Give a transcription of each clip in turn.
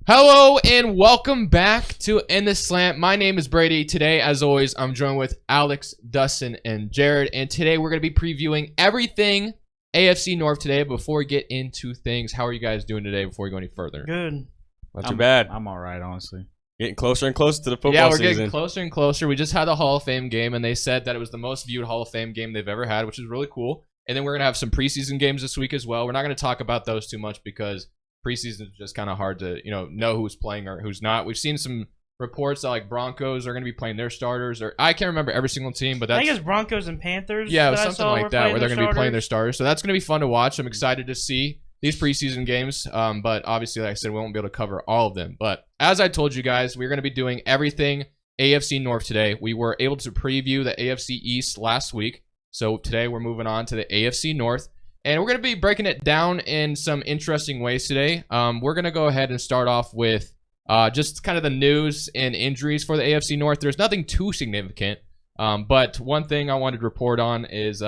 Hello and welcome back to In the Slant. My name is Brady. Today, as always, I'm joined with Alex, Dustin, and Jared. And today we're going to be previewing everything AFC North today. Before we get into things, how are you guys doing today before we go any further? Good. Not too bad. I'm all right, honestly. Getting closer and closer to the football Yeah, we're season. getting closer and closer. We just had the Hall of Fame game, and they said that it was the most viewed Hall of Fame game they've ever had, which is really cool. And then we're going to have some preseason games this week as well. We're not going to talk about those too much because preseason is just kind of hard to, know who's playing or who's not. We've seen some reports that like Broncos are going to be playing their starters, or I can't remember every single team, but that's I think it's Broncos and Panthers. yeah, something like that where they're going to be playing their starters. So that's going to be fun to watch. I'm excited to see these preseason games, but obviously, like I said, we won't be able to cover all of them. But as I told you guys, we're going to be doing everything AFC North today. We were able to preview the AFC East last week, so today we're moving on to the AFC North. And we're going to be breaking it down in some interesting ways today. We're going to go ahead and start off with just kind of the news and injuries for the AFC North. There's nothing too significant, but one thing I wanted to report on is,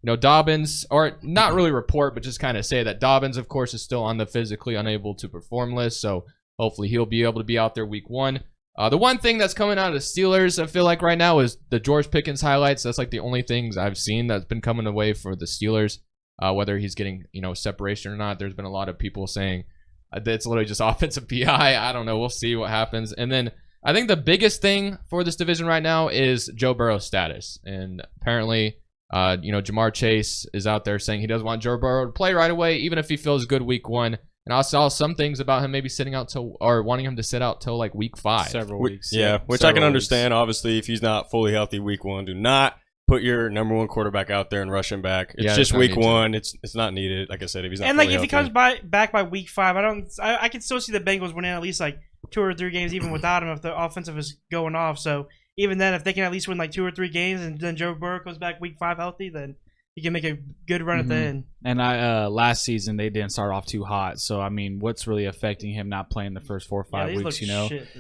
Dobbins, or not really report, but just kind of say that Dobbins, of course, is still on the physically unable to perform list. So hopefully he'll be able to be out there week one. The one thing that's coming out of the Steelers, I feel like right now, is the George Pickens highlights. That's like the only things I've seen that's been coming away for the Steelers. Whether he's getting, separation or not. There's been a lot of people saying that it's literally just offensive PI. I don't know. We'll see what happens. And then I think the biggest thing for this division right now is Joe Burrow's status. And apparently, Jamar Chase is out there saying he doesn't want Joe Burrow to play right away, even if he feels good week one. And I saw some things about him maybe sitting out or wanting him to sit out till like week 5. Several weeks. Yeah, which I can understand. Obviously, if he's not fully healthy week one, do not put your number one quarterback out there and rush him back. It's just week one. It's not needed. Like I said, if he's not and fully like if healthy. he comes back by week 5, I can still see the Bengals winning at least like 2 or 3 games even without him if the offensive is going off. So even then, if they can at least win like 2 or 3 games and then Joe Burrow comes back week 5 healthy, then he can make a good run at the end. And last season they didn't start off too hot, so I mean, what's really affecting him not playing the first 4 or 5 weeks?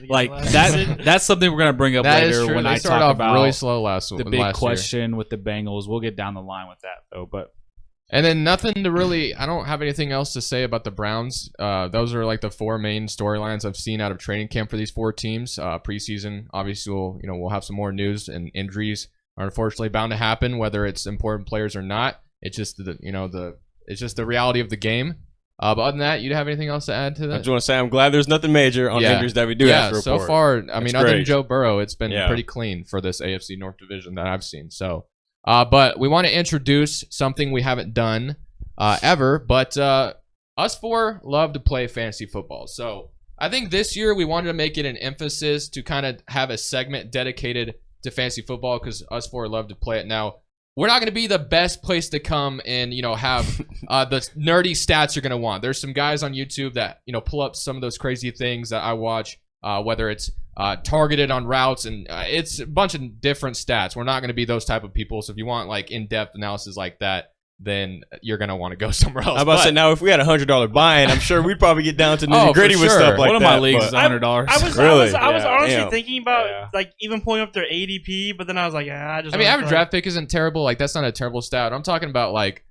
Like that's something we're gonna bring up later when I talk about really slow the big question with the Bengals. We'll get down the line with that though, but. And then nothing to really, I don't have anything else to say about the Browns. Those are like the 4 main storylines I've seen out of training camp for these 4 teams. Preseason, obviously, we'll have some more news, and injuries are unfortunately bound to happen, whether it's important players or not. It's just it's just the reality of the game. But other than that, you have anything else to add to that? I just want to say I'm glad there's nothing major on injuries that we do have to report. So far, I mean, other than Joe Burrow, it's been Yeah. pretty clean for this AFC North division that I've seen. So, but we want to introduce something we haven't done ever, but us 4 love to play fantasy football. So I think this year we wanted to make it an emphasis to kind of have a segment dedicated to fantasy football because us 4 love to play it. Now, we're not going to be the best place to come and, have the nerdy stats you're going to want. There's some guys on YouTube that, pull up some of those crazy things that I watch, whether it's targeted on routes, and it's a bunch of different stats. We're not going to be those type of people. So if you want like in-depth analysis like that, then you're going to want to go somewhere else. I was about to say, now if we had $100 buy-in, I'm sure we'd probably get down to nitty-gritty with sure. stuff like that. One of my leagues is $100. I was honestly thinking about like even pulling up their ADP, but then I was like, average draft pick isn't terrible. Like that's not a terrible stat. I'm talking about like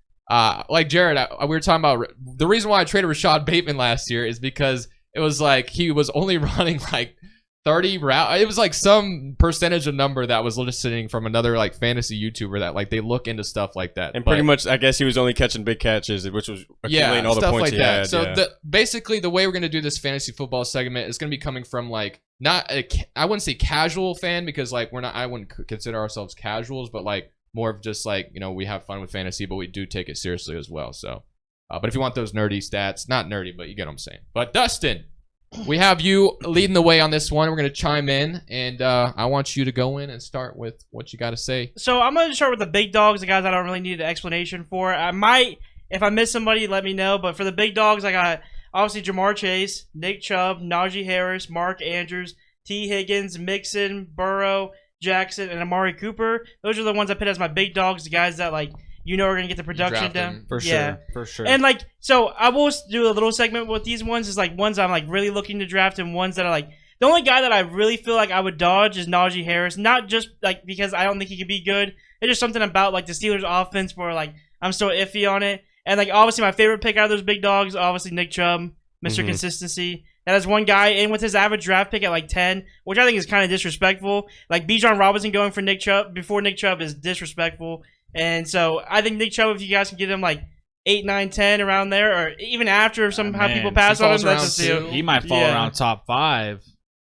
Jared. We were talking about the reason why I traded Rashad Bateman last year is because it was like he was only running like 30 route. It was like some percentage of number that was listening from another like fantasy YouTuber that like they look into stuff like that. And pretty much, I guess he was only catching big catches, which was accumulating all the stuff points like he that. had. So basically, the way we're gonna do this fantasy football segment is gonna be coming from like I wouldn't say casual fan because like I wouldn't consider ourselves casuals, but like more of just like we have fun with fantasy, but we do take it seriously as well. So, but if you want those nerdy stats, not nerdy, but you get what I'm saying. But Dustin, we have you leading the way on this one. We're going to chime in, and I want you to go in and start with what you got to say. So I'm going to start with the big dogs, the guys I don't really need an explanation for. I might, if I miss somebody, let me know. But for the big dogs, I got obviously Jamar Chase, Nick Chubb, Najee Harris, Mark Andrews, T. Higgins, Mixon, Burrow, Jackson, and Amari Cooper. Those are the ones I put as my big dogs, the guys that like are going to get the production down. For sure. And like, so I will do a little segment with these ones is like ones I'm like really looking to draft and ones that are like, the only guy that I really feel like I would dodge is Najee Harris. Not just like because I don't think he could be good. It's just something about like the Steelers offense where like I'm still iffy on it. And like obviously my favorite pick out of those big dogs, obviously Nick Chubb, Mr. Consistency. that has one guy, and with his average draft pick at like 10, which I think is kind of disrespectful. Like Bijan Robinson going for Nick Chubb before Nick Chubb is disrespectful. And so I think Nick Chubb, if you guys can get him like 8, 9, 10 around there, or even after somehow people pass on him, that's just he might fall around top 5.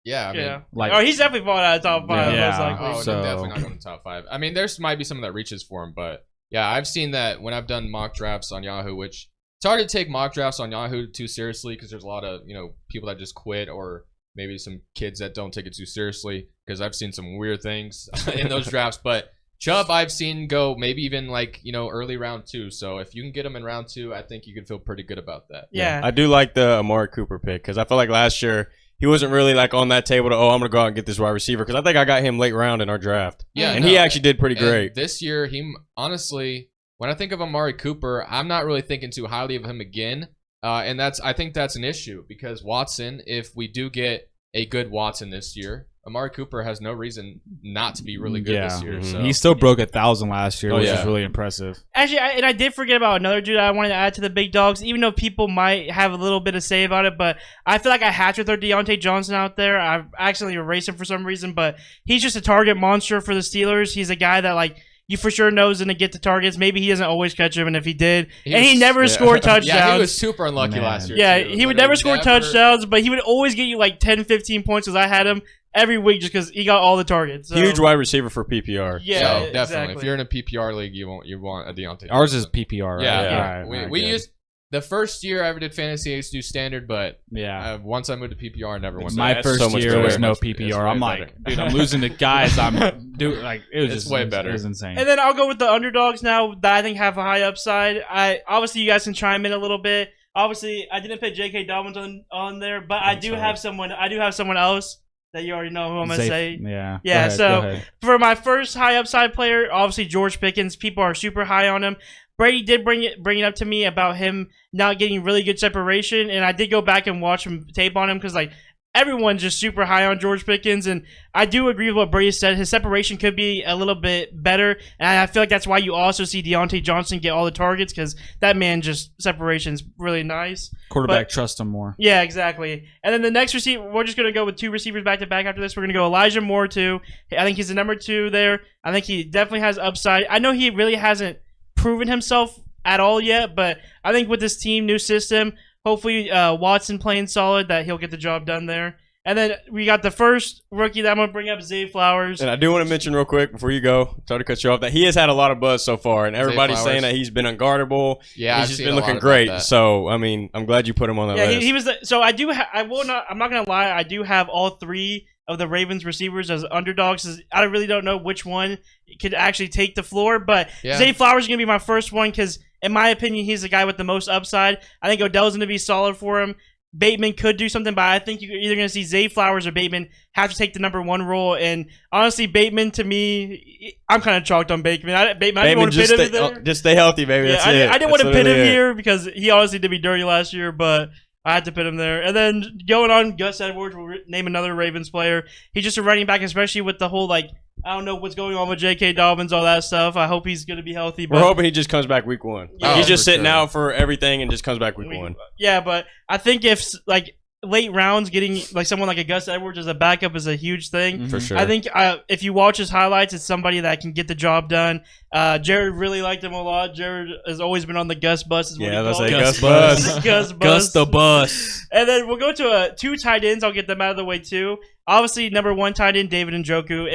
Yeah, I mean, like, he's definitely falling out of top 5. Yeah. Most likely. Definitely not going to top 5. I mean, there's might be some that reaches for him, but yeah, I've seen that when I've done mock drafts on Yahoo, which it's hard to take mock drafts on Yahoo too seriously because there's a lot of people that just quit, or maybe some kids that don't take it too seriously, because I've seen some weird things in those drafts, but. Chubb, I've seen go maybe even like, early round 2. So if you can get him in round 2, I think you can feel pretty good about that. Yeah. I do like the Amari Cooper pick because I feel like last year he wasn't really like on that table to, I'm going to go out and get this wide receiver, because I think I got him late round in our draft. Yeah. And he actually did pretty great. And this year, honestly, when I think of Amari Cooper, I'm not really thinking too highly of him again. And I think that's an issue, because Watson, if we do get a good Watson this year, Amari Cooper has no reason not to be really good this year. So. He still broke 1,000 last year, which is really impressive. Actually, I did forget about another dude I wanted to add to the big dogs, even though people might have a little bit to say about it, but I feel like I had to throw Deontay Johnson out there. I accidentally erased him for some reason, but he's just a target monster for the Steelers. He's a guy that, like, you for sure know is going to get the targets. Maybe he doesn't always catch them, and if he did, he never scored touchdowns. Yeah, he was super unlucky last year. Yeah, too. He would never score touchdowns, but he would always get you like 10, 15 points, because I had him every week just because he got all the targets. So. Huge wide receiver for PPR. Yeah, so, definitely. Exactly. If you're in a PPR league, you want a Deontay. Ours is PPR, right? Yeah. Right, we used the first year I ever did fantasy. I used to do standard, but once I moved to PPR, I never went. My first year was no PPR. I'm like, dude, I'm losing to guys. I'm doing like it was just way better. It was insane. And then I'll go with the underdogs now that I think have a high upside. Obviously you guys can chime in a little bit. Obviously I didn't put J.K. Dobbins on there, but I do have someone else that you already know who I'm gonna say. Yeah. Yeah. So for my first high upside player, obviously George Pickens. People are super high on him. Brady did bring it up to me about him not getting really good separation, and I did go back and watch some tape on him, because like everyone's just super high on George Pickens, and I do agree with what Brady said. His separation could be a little bit better, and I feel like that's why you also see Deontay Johnson get all the targets, because that man just separation's really nice. Quarterback trust him more. Yeah, exactly. And then the next receiver, we're just gonna go with 2 receivers back to back after this. We're gonna go Elijah Moore too. I think he's the number 2 there. I think he definitely has upside. I know he really hasn't proven himself at all yet, but I think with this team, new system, hopefully Watson playing solid, that he'll get the job done there. And then we got the first rookie that I'm going to bring up, Zay Flowers. And I do want to mention real quick before you go, sorry to cut you off, that he has had a lot of buzz so far, and everybody's saying that he's been unguardable. Yeah, he's just been looking great. So, I mean, I'm glad you put him on that list. Yeah, he was. So I do. I'm not going to lie. I do have all 3 of the Ravens receivers as underdogs. I really don't know which one could actually take the floor, but Zay Flowers is going to be my first one, because in my opinion, he's the guy with the most upside. I think Odell's going to be solid for him. Bateman could do something, but I think you're either going to see Zay Flowers or Bateman have to take the number 1 role. And honestly, Bateman, to me, I'm kind of chalked on Bateman. I didn't want to pit him there. Just stay healthy, baby. That's it. I didn't want to pit him here because he honestly did be dirty last year, but I had to put him there. And then going on, Gus Edwards, we'll name another Ravens player. He's just a running back, especially with the whole, like, I don't know what's going on with J.K. Dobbins, all that stuff. I hope he's going to be healthy. But we're hoping he just comes back week 1. He's just sitting out for everything and just comes back week 1. Yeah, but I think if, like, late rounds, getting like someone like a Gus Edwards as a backup is a huge thing. For sure. I think if you watch his highlights, it's somebody that can get the job done. Jared really liked him a lot. Jared has always been on the Gus bus. Is what he calls it. Gus bus. Gus the bus. And then we'll go to 2 tight ends. I'll get them out of the way too. Obviously, number 1 tight end, David Njoku.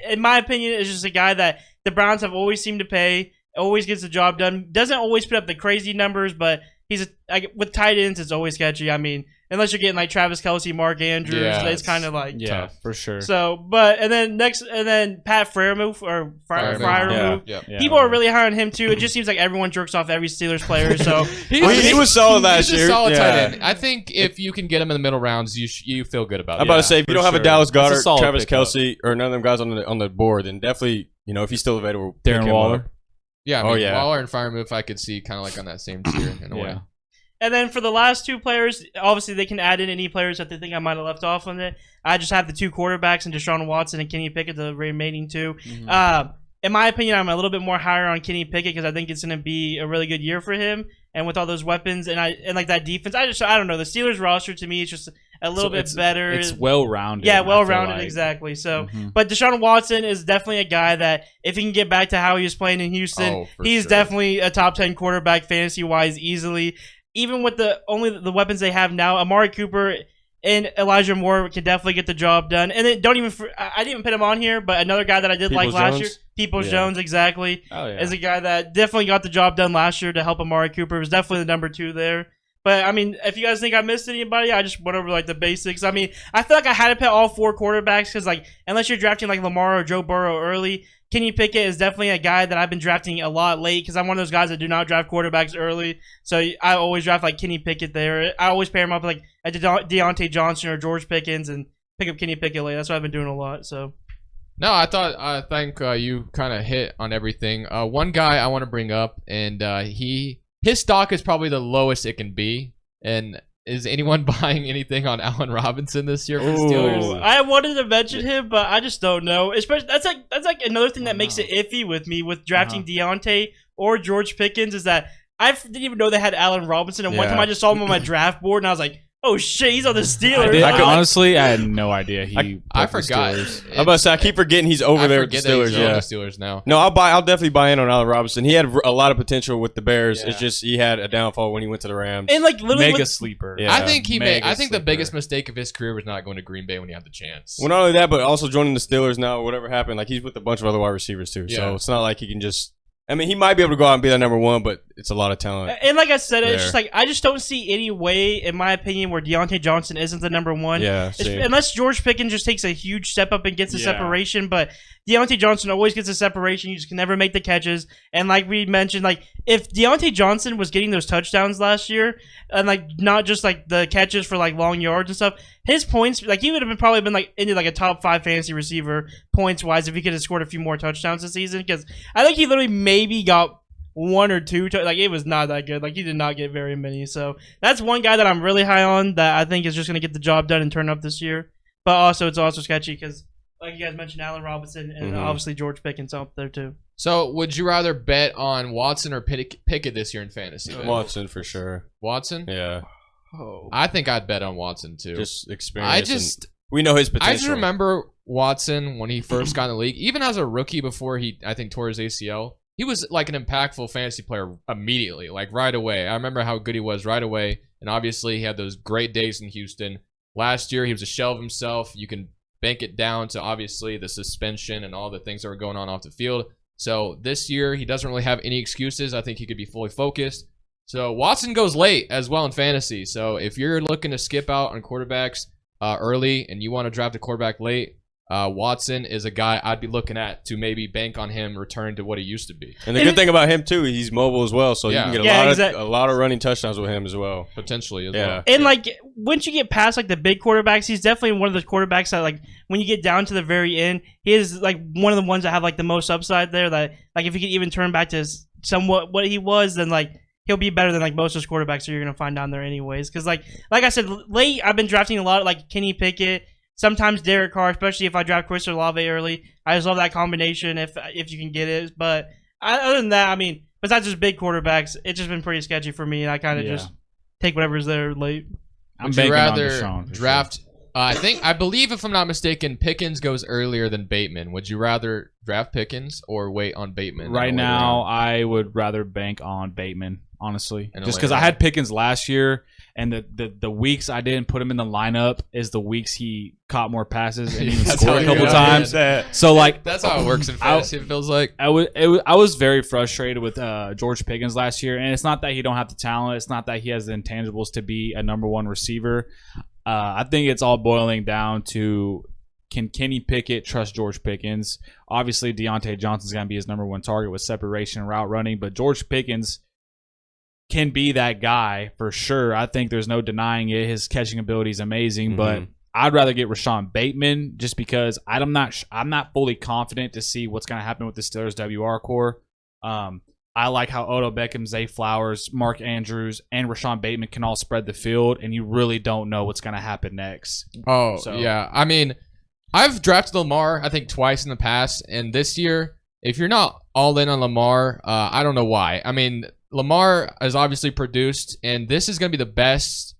In my opinion, is just a guy that the Browns have always seemed to pay. Always gets the job done. Doesn't always put up the crazy numbers, but with tight ends, it's always catchy. I mean, unless you're getting like Travis Kelce, Mark Andrews, it's kind of like tough for sure. So, and then Pat Freiermuth or Freiermuth. Yeah. People are really high on him too. It just seems like everyone jerks off every Steelers player. So he was solid last year. He's a solid tight end. I think if you can get him in the middle rounds, you feel good about it. I'm about to say, if you don't have a Dallas Goedert, Travis pickup. Kelce, or none of them guys on the board, then definitely, if he's still available, Darren Waller. Yeah, Waller and Freiermuth I could see kind of like on that same tier in a way. And then for the last 2 players, obviously they can add in any players that they think I might have left off on it. I just have the 2 quarterbacks, and Deshaun Watson and Kenny Pickett, the remaining 2. Mm-hmm. In my opinion, I'm a little bit more higher on Kenny Pickett because I think it's going to be a really good year for him. And with all those weapons and like that defense, I don't know. The Steelers roster to me is just a little bit better. It's well-rounded. Yeah, well-rounded, exactly. So, but Deshaun Watson is definitely a guy that if he can get back to how he was playing in Houston, he's definitely a top 10 quarterback fantasy-wise easily. Even with the weapons they have now, Amari Cooper and Elijah Moore can definitely get the job done. And then I didn't even put him on here, but another guy that I did like last year, Peoples Jones, exactly, is a guy that definitely got the job done last year to help Amari Cooper. It was definitely the number 2 there. But, I mean, if you guys think I missed anybody, I just went over, like, the basics. I mean, I feel like I had to put all 4 quarterbacks because, like, unless you're drafting, like, Lamar or Joe Burrow early, Kenny Pickett is definitely a guy that I've been drafting a lot late because I'm one of those guys that do not draft quarterbacks early. So I always draft, like, Kenny Pickett there. I always pair him up with, like, a Deontay Johnson or George Pickens and pick up Kenny Pickett late. That's what I've been doing a lot, so. No, I think you kind of hit on everything. One guy I want to bring up, and his stock is probably the lowest it can be. And is anyone buying anything on Allen Robinson this year for the Steelers? I wanted to mention him, but I just don't know. Especially that's like another thing that makes it iffy with me with drafting Deontay or George Pickens is that I didn't even know they had Allen Robinson. And one time I just saw him on my draft board, and I was like, oh shit, he's on the Steelers. Honestly, I had no idea. I forgot. I'm about to say, I keep forgetting he's over there with the Steelers. Yeah, the Steelers now. No, I'll definitely buy in on Allen Robinson. He had a lot of potential with the Bears. Yeah. It's just he had a downfall when he went to the Rams. And like literally mega sleeper. Yeah. I think the biggest mistake of his career was not going to Green Bay when he had the chance. Well, not only that, but also joining the Steelers now. Whatever happened, like he's with a bunch of other wide receivers too. Yeah. So it's not like he can just. I mean, he might be able to go out and be that number 1, but it's a lot of talent. And like I said, it's just like I just don't see any way, in my opinion, where Deontay Johnson isn't the number 1. Yeah, unless George Pickens just takes a huge step up and gets the separation. But Deontay Johnson always gets the separation. You just can never make the catches. And like we mentioned, like if Deontay Johnson was getting those touchdowns last year, and like not just like the catches for like long yards and stuff, his points, like he would have probably been like into like a top 5 fantasy receiver points wise if he could have scored a few more touchdowns this season. Because I think he literally maybe got 1 or 2, like it was not that good. Like he did not get very many. So that's one guy that I'm really high on that I think is just going to get the job done and turn up this year. But also it's also sketchy because like you guys mentioned, Allen Robinson and obviously George Pickens up there too. So would you rather bet on Watson or Pickett this year in fantasy? Watson for sure. Watson? Yeah. Oh. I think I'd bet on Watson too. Just experience. We know his potential. I just remember Watson when he first got in the league, even as a rookie before he, I think, tore his ACL. He was like an impactful fantasy player immediately, like right away. I remember how good he was right away, and obviously he had those great days in Houston. Last year, he was a shell of himself. You can bank it down to obviously the suspension and all the things that were going on off the field. So this year, he doesn't really have any excuses. I think he could be fully focused. So Watson goes late as well in fantasy. So if you're looking to skip out on quarterbacks early and you want to draft a quarterback late, Watson is a guy I'd be looking at to maybe bank on him return to what he used to be. And the good thing about him too, he's mobile as well, so you can get a lot of running touchdowns with him as well, potentially as well. And like once you get past like the big quarterbacks, he's definitely one of those quarterbacks that like when you get down to the very end, he is like one of the ones that have like the most upside there. That like if he could even turn back to somewhat what he was, then like he'll be better than like most of those quarterbacks that you're gonna find down there anyways. Because like I said, late I've been drafting a lot of like Kenny Pickett. Sometimes Derek Carr, especially if I draft Chris Olave early. I just love that combination if you can get it. But other than that, I mean, besides just big quarterbacks, it's just been pretty sketchy for me. And I kind of just take whatever's there late. Would you rather draft? I believe if I'm not mistaken, Pickens goes earlier than Bateman. Would you rather draft Pickens or wait on Bateman? Right now, I would rather bank on Bateman, honestly, just because I had Pickens last year. And the weeks I didn't put him in the lineup is the weeks he caught more passes and even scored a couple times. So like that's how it works in fantasy. It feels like I was very frustrated with George Pickens last year, and it's not that he don't have the talent. It's not that he has the intangibles to be a number 1 receiver. I think it's all boiling down to can Kenny Pickett trust George Pickens? Obviously, Deontay Johnson's going to be his number 1 target with separation and route running, but George Pickens can be that guy for sure. I think there's no denying it. His catching ability is amazing, but I'd rather get Rashawn Bateman just because I'm not fully confident to see what's going to happen with the Steelers WR core. I like how Odell Beckham, Zay Flowers, Mark Andrews, and Rashawn Bateman can all spread the field, and you really don't know what's going to happen next. Oh, so. Yeah. I mean, I've drafted Lamar, I think, twice in the past, and this year, if you're not all in on Lamar, I don't know why. I mean, Lamar has obviously produced, and this is going to be the best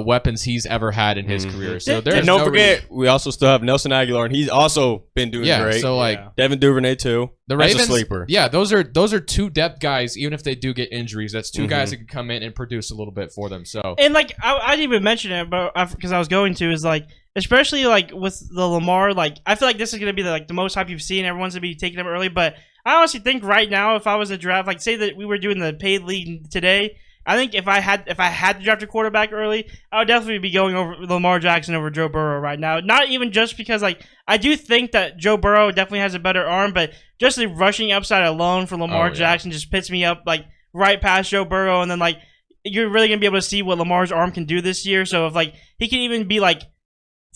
weapons he's ever had in his career. So there's and don't forget, we also still have Nelson Aguilar, and he's also been doing great. So like Devin Duvernay too. The Ravens, that's a sleeper. Yeah, those are two depth guys. Even if they do get injuries, that's two guys that can come in and produce a little bit for them. So and like I didn't even mention it, but because I was going to is like especially like with the Lamar, like I feel like this is gonna be the most hype you've seen. Everyone's gonna be taking him early, but I honestly think right now, if I was a draft, like say that we were doing the paid league today. I think if I had to draft a quarterback early, I would definitely be going over Lamar Jackson over Joe Burrow right now. Not even just because like I do think that Joe Burrow definitely has a better arm, but just the rushing upside alone for Lamar Jackson just pits me up like right past Joe Burrow, and then like you're really gonna be able to see what Lamar's arm can do this year. So if like he can even be like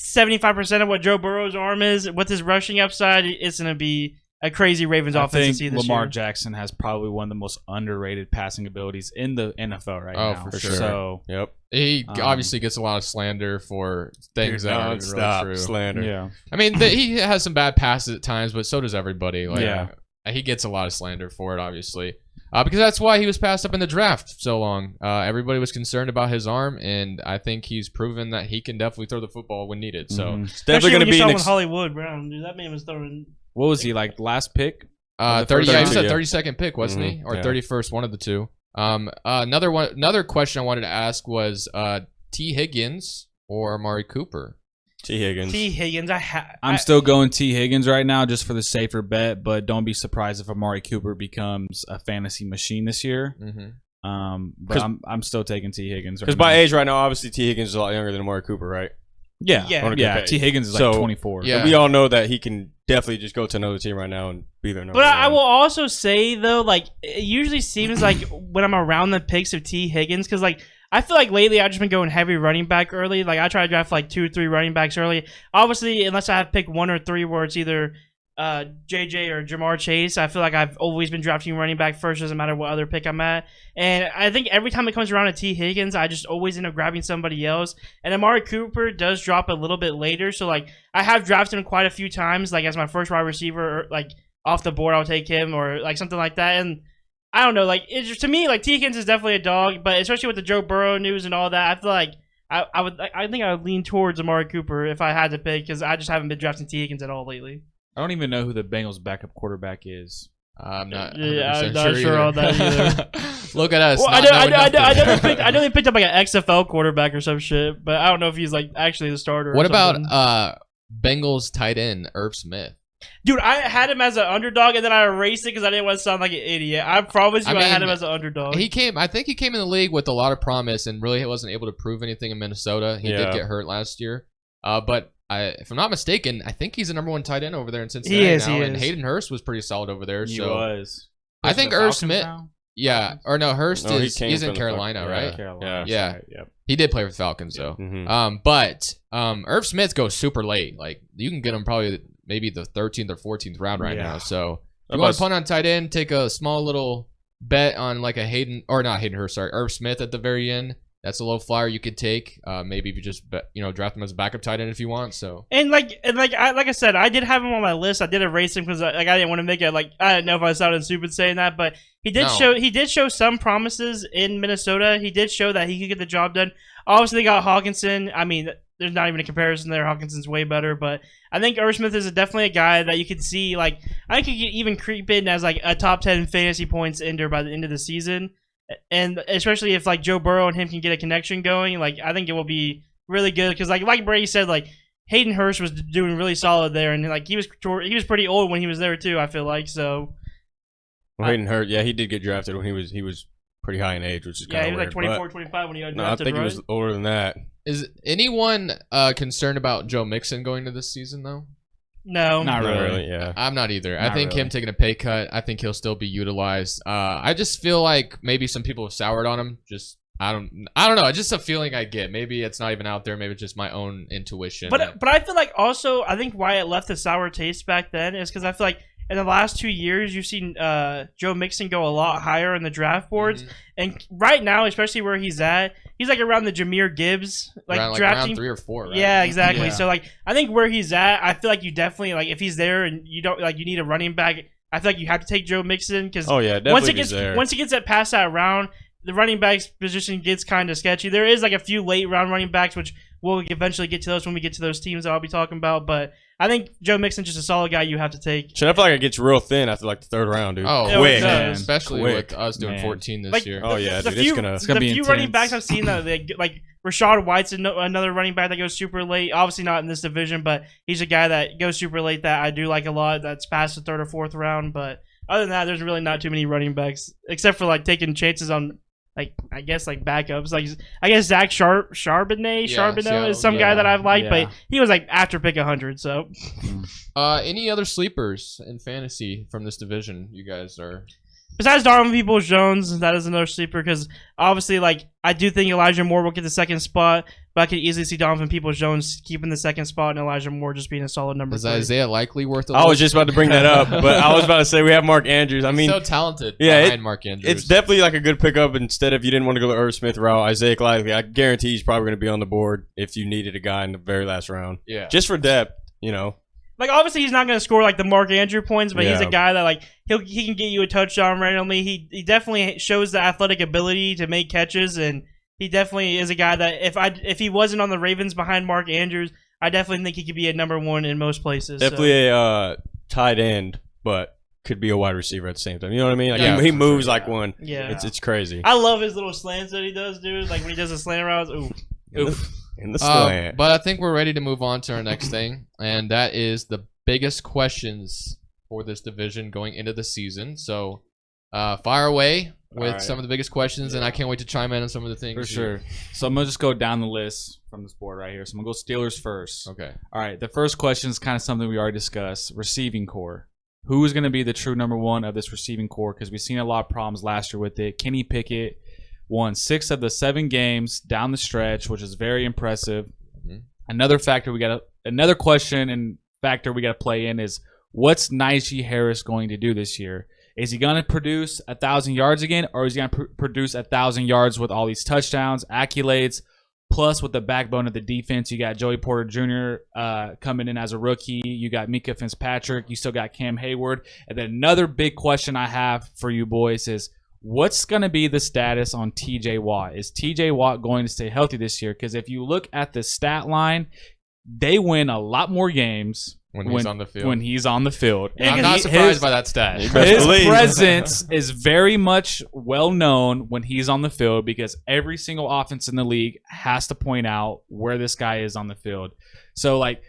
75% of what Joe Burrow's arm is with his rushing upside, it's gonna be a crazy Ravens offense to see this Lamar year. Jackson has probably one of the most underrated passing abilities in the NFL right now. Oh, for sure. So, he obviously gets a lot of slander for things that aren't really true. Slander. Yeah. I mean, he has some bad passes at times, but so does everybody. Like, he gets a lot of slander for it, obviously. Because that's why he was passed up in the draft so long. Everybody was concerned about his arm, and I think he's proven that he can definitely throw the football when needed. So it's definitely going to be with Hollywood Brown. Dude, that man was throwing. What was he like? Last pick? 30. Yeah, he was a 32nd pick, wasn't he? Or 31st, one of the two. Another question I wanted to ask was T. Higgins or Amari Cooper. T. Higgins. I'm still going T. Higgins right now just for the safer bet, but don't be surprised if Amari Cooper becomes a fantasy machine this year. But I'm still taking T. Higgins right now. Because by age right now, obviously T. Higgins is a lot younger than Amari Cooper, right? Yeah. T. Higgins is like 24. Yeah. And we all know that he can definitely just go to another team right now and be their number But one. I will also say, though, like, it usually seems like when I'm around the picks of T. Higgins, because, like, I feel like lately I've just been going heavy running back early. Like, I try to draft, like, 2 or 3 running backs early. Obviously, unless I have picked 1 or 3 where it's either JJ or Jamar Chase, I feel like I've always been drafting running back first, doesn't matter what other pick I'm at. And I think every time it comes around to T. Higgins, I just always end up grabbing somebody else. And Amari Cooper does drop a little bit later, so like I have drafted him quite a few times, like as my first wide receiver, or like off the board I'll take him or like something like that. And I don't know, like it's just, to me, like T. Higgins is definitely a dog, but especially with the Joe Burrow news and all that, I feel like I think I would lean towards Amari Cooper if I had to pick, because I just haven't been drafting T. Higgins at all lately. I don't even know who the Bengals' backup quarterback is. I'm not. I'm not sure on that either. Look at us. Well, I know they picked up like an XFL quarterback or some shit, but I don't know if he's like actually the starter. What about Bengals tight end Irv Smith? Dude, I had him as an underdog, and then I erased it because I didn't want to sound like an idiot. I promise you, I had him as an underdog. I think he came in the league with a lot of promise and really wasn't able to prove anything in Minnesota. He did get hurt last year, but. If I'm not mistaken, I think he's the number 1 tight end over there in Cincinnati now. And Hayden Hurst was pretty solid over there. He was. I think Irv Smith. Yeah. Or no, Hurst he's in Carolina, right? Carolina. Yeah. Right, yep. He did play for the Falcons, though. But Irv Smith goes super late. Like, you can get him probably maybe the 13th or 14th round right now. So, if you want to punt on tight end, take a small little bet on like a Irv Smith at the very end. That's a low flyer you could take. Maybe if you just draft him as a backup tight end if you want. So like I said, I did have him on my list. I did erase him because I didn't want to make it like I didn't know if I sounded stupid saying that, but he did show some promises in Minnesota. He did show that he could get the job done. Obviously, they got Hawkinson. I mean, there's not even a comparison there. Hawkinson's way better, but I think Irv Smith is definitely a guy that you could see. Like I think he could even creep in as like a top 10 fantasy points ender by the end of the season. And especially if like Joe Burrow and him can get a connection going, like I think it will be really good because like Brady said, like Hayden Hurst was doing really solid there, and like he was pretty old when he was there too. I feel like so. Well, Hayden Hurst, he did get drafted when he was pretty high in age, which is kind of he was weird, like 24, 25 when he got drafted. No, I think he was older than that. Is anyone concerned about Joe Mixon going to this season though? No, not really. Yeah, I'm not either. I think him taking a pay cut, I think he'll still be utilized. I just feel like maybe some people have soured on him. Just I don't know. It's just a feeling I get. Maybe it's not even out there. Maybe it's just my own intuition. But I feel like also I think why it left a sour taste back then is because I feel like in the last 2 years you've seen Joe Mixon go a lot higher in the draft boards, and right now, especially where he's at, he's like around the Jahmyr Gibbs drafting round 3 or 4. Right? Yeah, exactly. Yeah. So like I think where he's at, I feel like you definitely like if he's there and you don't like you need a running back. I feel like you have to take Joe Mixon because once it gets at past that round, the running backs position gets kind of sketchy. There is like a few late round running backs, which we'll eventually get to those when we get to those teams that I'll be talking about. But I think Joe Mixon's just a solid guy you have to take. I feel like it gets real thin after like the third round, dude. Oh, quick, man. Especially with us doing 14 this year. Oh yeah, the dude, few, it's gonna be the few intense. running backs I've seen that like Rashad White's another running back that goes super late. Obviously not in this division, but he's a guy that goes super late that I do like a lot. That's past the third or fourth round. But other than that, there's really not too many running backs except for like taking chances on. Like I guess like backups, like I guess Zach Charbonnet is some guy that I've liked, but he was like after pick 100. So, any other sleepers in fantasy from this division? You guys are besides Darwin Peoples-Jones, that is another sleeper because obviously, like I do think Elijah Moore will get the second spot, but I could easily see Donovan Peoples-Jones keeping the second spot and Elijah Moore just being a solid number. Is 3. Isaiah likely worth? I was just about to bring that up, but I was about to say we have Mark Andrews. I mean, so talented. Yeah, behind Mark Andrews. It's definitely like a good pickup. Instead of you didn't want to go the Irv Smith route, Isaiah Likely, I guarantee he's probably going to be on the board if you needed a guy in the very last round. Yeah, just for depth, you know. Like obviously he's not going to score like the Mark Andrew points, but he's a Yeah. guy that like he can get you a touchdown randomly. He definitely shows the athletic ability to make catches, and he definitely is a guy that if he wasn't on the Ravens behind Mark Andrews, I definitely think he could be a number 1 in most places. Definitely a tight end, but could be a wide receiver at the same time. You know what I mean? Like Yeah, he moves like one. Yeah. It's crazy. I love his little slants that he does, dude. Like when he does the slant routes. Ooh. In the slant. But I think we're ready to move on to our next thing, and that is the biggest questions for this division going into the season. So, fire away with some of the biggest questions, and I can't wait to chime in on some of the things. For sure. So I'm going to just go down the list from this board right here. So I'm going to go Steelers first. Okay. All right. The first question is kind of something we already discussed. Receiving core. Who is going to be the true number 1 of this receiving core? Because we've seen a lot of problems last year with it. Kenny Pickett won 6 of the 7 games down the stretch, which is very impressive. Mm-hmm. Another question and factor we got to play in is what's Najee Harris going to do this year? Is he going to produce 1,000 yards again, or is he going to produce 1,000 yards with all these touchdowns, accolades, plus with the backbone of the defense? You got Joey Porter Jr. Coming in as a rookie. You got Mika Fitzpatrick. You still got Cam Hayward. And then another big question I have for you boys is what's going to be the status on TJ Watt? Is TJ Watt going to stay healthy this year? Because if you look at the stat line, they win a lot more games when he's on the field. When he's on the field. Yeah, I'm not surprised by that stat. His presence is very much well known when he's on the field because every single offense in the league has to point out where this guy is on the field. So, like,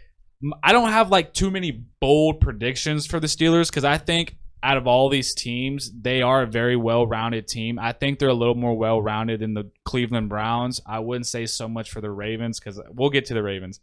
I don't have, like, too many bold predictions for the Steelers because I think out of all these teams, they are a very well-rounded team. I think they're a little more well-rounded than the Cleveland Browns. I wouldn't say so much for the Ravens because we'll get to the Ravens.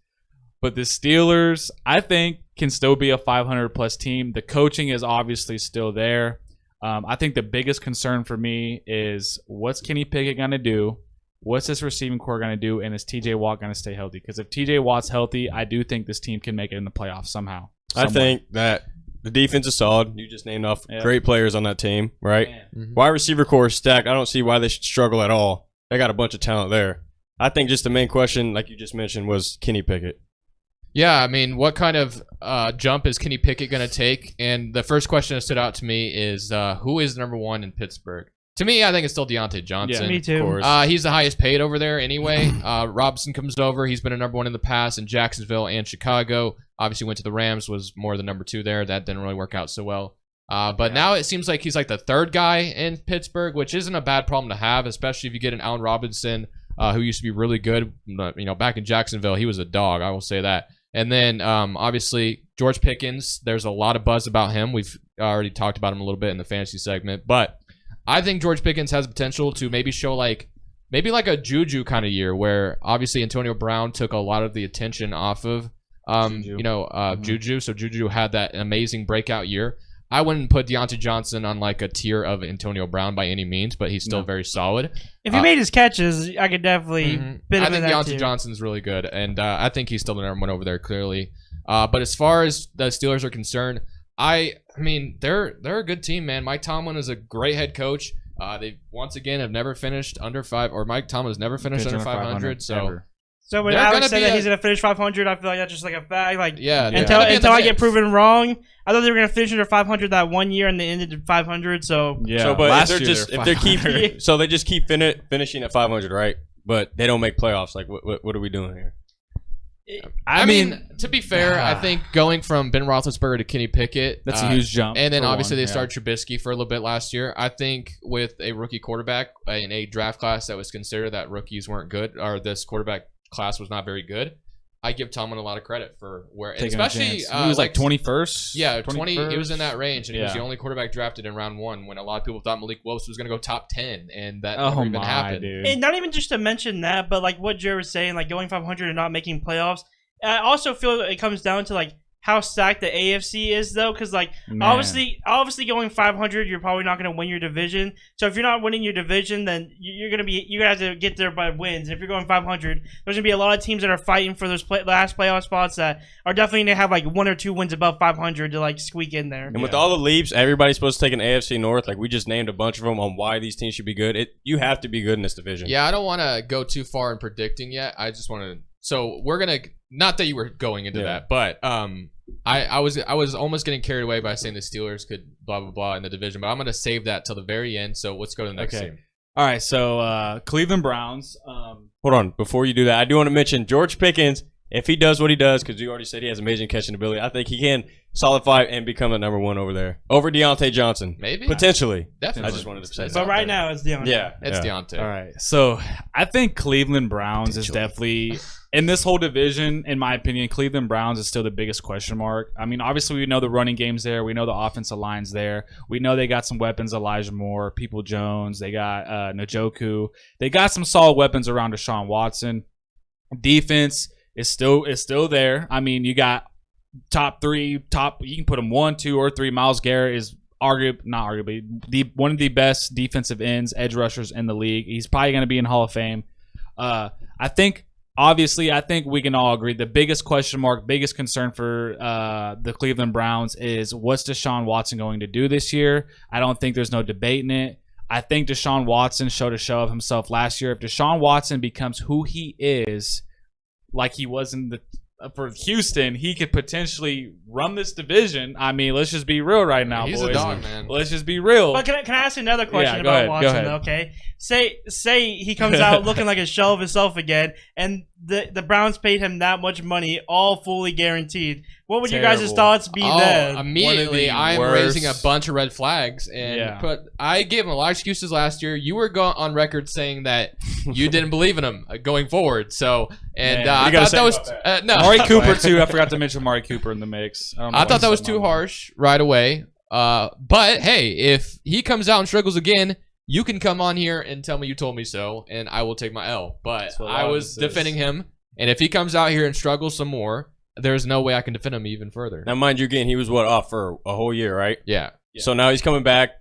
But the Steelers, I think, can still be a 500-plus team. The coaching is obviously still there. I think the biggest concern for me is what's Kenny Pickett going to do? What's this receiving core going to do? And is TJ Watt going to stay healthy? Because if TJ Watt's healthy, I do think this team can make it in the playoffs somehow. I think that the defense is solid. You just named off great players on that team, right? Mm-hmm. Wide receiver core is stacked. I don't see why they should struggle at all. They got a bunch of talent there. I think just the main question, like you just mentioned, was Kenny Pickett. Yeah, I mean, what kind of jump is Kenny Pickett going to take? And the first question that stood out to me is who is number 1 in Pittsburgh? To me, I think it's still Deontay Johnson. Yeah, me too. He's the highest paid over there anyway. Robinson comes over. He's been a number 1 in the past in Jacksonville and Chicago. Obviously went to the Rams, was more the number 2 there. That didn't really work out so well. But now it seems like he's like the 3rd guy in Pittsburgh, which isn't a bad problem to have, especially if you get an Allen Robinson who used to be really good. Back in Jacksonville, he was a dog. I will say that. And then, obviously, George Pickens, there's a lot of buzz about him. We've already talked about him a little bit in the fantasy segment. But I think George Pickens has potential to maybe show maybe like a Juju kind of year where, obviously, Antonio Brown took a lot of the attention off of, Juju. So Juju had that amazing breakout year. I wouldn't put Deontay Johnson on like a tier of Antonio Brown by any means, but he's still very solid. If he made his catches, I could definitely fit him I think in that Deontay tier. Johnson's really good, and I think he's still the number 1 over there, clearly. But as far as the Steelers are concerned, I mean, they're a good team, man. Mike Tomlin is a great head coach. They once again have never finished under 5, or Mike Tomlin has never finished under 500. So So when Alex said that he's gonna finish 500, I feel like that's just like a fact. Like until I get proven wrong, I thought they were gonna finish under 500 that one year, and they ended at 500. So yeah, so, but they just keep finishing at 500, right? But they don't make playoffs. Like what are we doing here? I mean, to be fair, I think going from Ben Roethlisberger to Kenny Pickett, that's a huge jump. And then obviously they started Trubisky for a little bit last year. I think with a rookie quarterback in a draft class that was considered that rookies weren't good, or this quarterback class was not very good, I give Tomlin a lot of credit for where, especially he was like 21st. Yeah, 20. It was in that range, and he was the only quarterback drafted in round 1 when a lot of people thought Malik Willis was going to go top 10, and that never even happened. Dude. And not even just to mention that, but like what Jared was saying, like going 500 and not making playoffs. I also feel it comes down to like how stacked the AFC is, though, because like obviously going 500, you're probably not going to win your division. So if you're not winning your division, then you're gonna have to get there by wins. If you're going 500, there's gonna be a lot of teams that are fighting for those last playoff spots that are definitely gonna have like 1 or 2 wins above 500 to like squeak in there. And with all the leaps, everybody's supposed to take an AFC North. Like we just named a bunch of them on why these teams should be good. You have to be good in this division. Yeah, I don't want to go too far in predicting yet. I just want to. So we're gonna. Not that you were going into that, but I was almost getting carried away by saying the Steelers could blah blah blah in the division, but I'm gonna save that till the very end. So let's go to the next team. All right, so Cleveland Browns. Hold on, before you do that, I do want to mention George Pickens. If he does what he does, because you already said he has amazing catching ability, I think he can solidify and become the number 1 over there. Over Deontay Johnson. Maybe. Potentially. Definitely. I just wanted to say that. But right now, it's Deontay. Yeah. It's Deontay. All right. So I think Cleveland Browns is definitely, in this whole division, in my opinion, Cleveland Browns is still the biggest question mark. I mean, obviously, we know the running game's there. We know the offensive line's there. We know they got some weapons, Elijah Moore, People Jones. They got Njoku. They got some solid weapons around Deshaun Watson. Defense is still there. I mean, you got top 3, you can put them 1, 2, or 3. Myles Garrett is one of the best defensive ends, edge rushers in the league. He's probably going to be in Hall of Fame. I think we can all agree the biggest question mark, biggest concern for the Cleveland Browns is what's Deshaun Watson going to do this year? I don't think there's no debating it. I think Deshaun Watson showed a show of himself last year. If Deshaun Watson becomes who he is, like he was for Houston, he could potentially run this division. I mean, let's just be real right now, He's boys. a dog, man. Let's just be real. But can I ask you another question about Watson? Though, okay, say he comes out looking like a shell of himself again, and the Browns paid him that much money, all fully guaranteed. What would your guys' thoughts be then? Immediately, I'm raising a bunch of red flags, and I gave him a lot of excuses last year. You were on record saying that you didn't believe in him going forward. So, and I thought that was no. Amari Cooper too. I forgot to mention Amari Cooper in the mix. I thought that was too harsh right away. But hey, if he comes out and struggles again, you can come on here and tell me you told me so, and I will take my L. But I was defending him, and if he comes out here and struggles some more, there's no way I can defend him even further. Now, mind you, again, he was off for a whole year, right? Yeah. So now he's coming back.